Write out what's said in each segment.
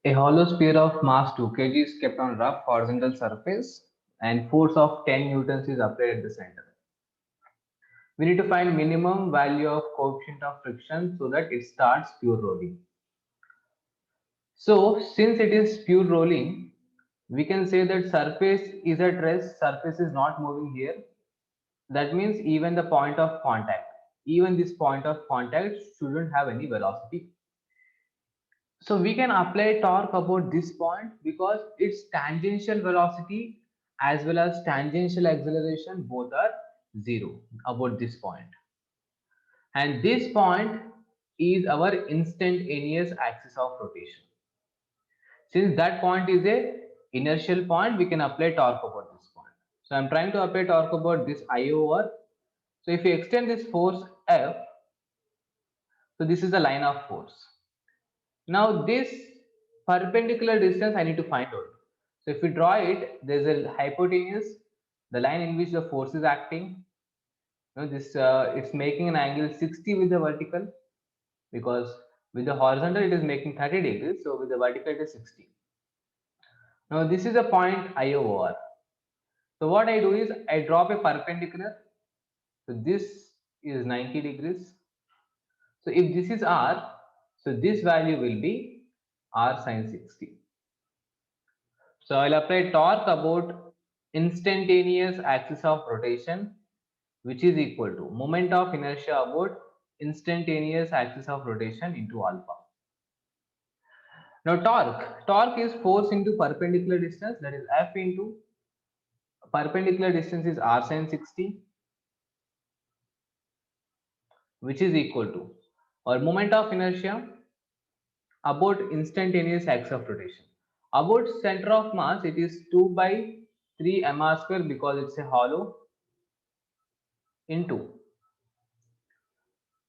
A hollow sphere of mass 2 kg is kept on rough horizontal surface and force of 10 newtons is applied at the center. We need to find minimum value of coefficient of friction so that it starts pure rolling. So since it is pure rolling, we can say that surface is at rest, surface is not moving here. That means even the point of contact, even this point of contact shouldn't have any velocity. So we can apply torque about this point because its tangential velocity as well as tangential acceleration both are zero about this point. And this point is our instantaneous axis of rotation. Since that point is a inertial point, we can apply torque about this point. So I'm trying to apply torque about this I over. So if you extend this force F, so this is the line of force. Now this perpendicular distance I need to find out. So if we draw it, there's a hypotenuse, the line in which the force is acting. This it's making an angle 60 with the vertical because with the horizontal it is making 30 degrees. So with the vertical it is 60. Now this is a point I over. So what I do is I drop a perpendicular. So this is 90 degrees. So if this is R, so this value will be R sine 60. So I'll apply torque about instantaneous axis of rotation, which is equal to moment of inertia about instantaneous axis of rotation into alpha. Now torque is force into perpendicular distance, that is F into perpendicular distance is R sine 60, which is equal to or moment of inertia about instantaneous axis of rotation. About center of mass, it is 2 by 3 mr square because it's a hollow into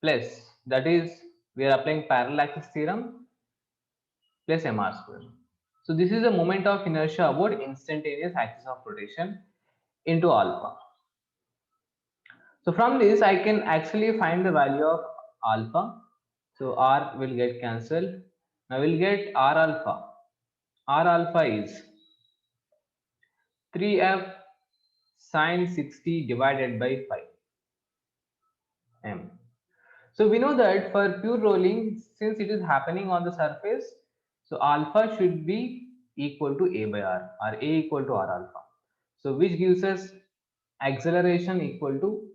plus, that is we are applying parallel axis theorem, plus mr square. So this is the moment of inertia about instantaneous axis of rotation into alpha. So from this I can actually find the value of alpha. So r will get cancelled. Now we'll get r alpha. R alpha is 3f sine 60 divided by 5 m. So we know that for pure rolling, since it is happening on the surface, so alpha should be equal to a by r or a equal to r alpha. So which gives us acceleration equal to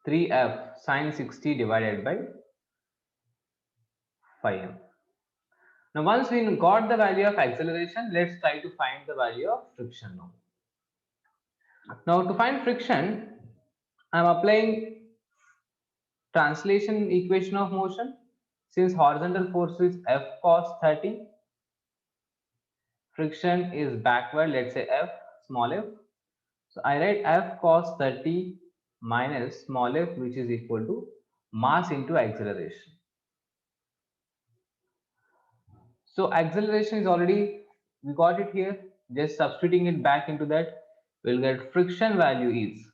3f sine 60 divided by 5m. Now once we got the value of acceleration, let's try to find the value of friction now. Now to find friction, I am applying translation equation of motion. Since horizontal force is F cos 30, friction is backward, let's say F small f. So I write F cos 30 minus small f, which is equal to mass into acceleration. So acceleration is already, we got it here, just substituting it back into that, we'll get friction value is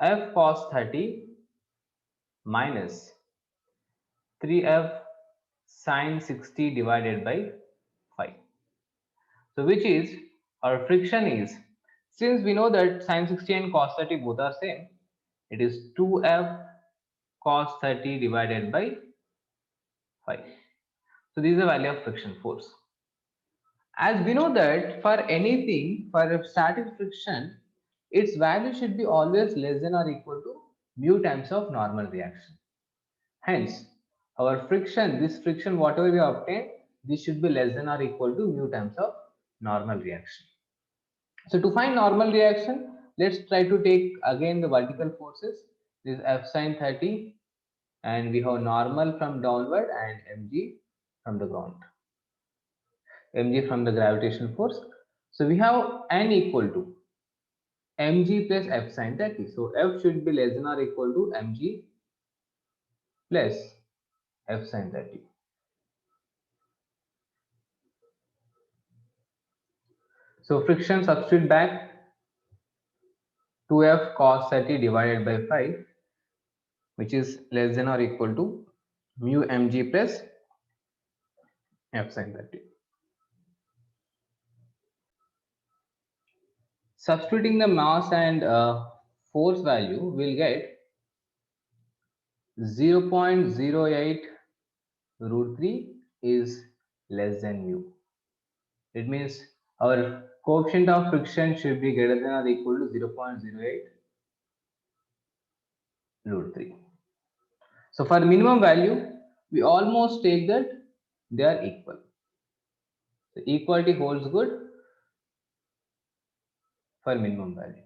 F cos 30 minus 3f sine 60 divided by 5. So which is our friction is, since we know that sine 60 and cos 30 both are same, it is 2f cos 30 divided by 5. So this is the value of friction force. As we know that for anything, for a static friction, its value should be always less than or equal to mu times of normal reaction. Hence, our friction, this friction whatever we obtain, this should be less than or equal to mu times of normal reaction. So to find normal reaction, let's try to take again the vertical forces. This is F sine 30 and we have normal from downward and mg from the ground, mg from the gravitational force. So we have n equal to mg plus F sine 30. So F should be less than or equal to mg plus F sine 30. So friction substitute back 2f cos 30 divided by 5, which is less than or equal to mu mg plus F sin 30. Substituting the mass and force value, we'll get 0.08 root 3 is less than mu. It means our coefficient of friction should be greater than or equal to 0.08 root 3. So for minimum value, we almost take that they are equal. So equality holds good for minimum value.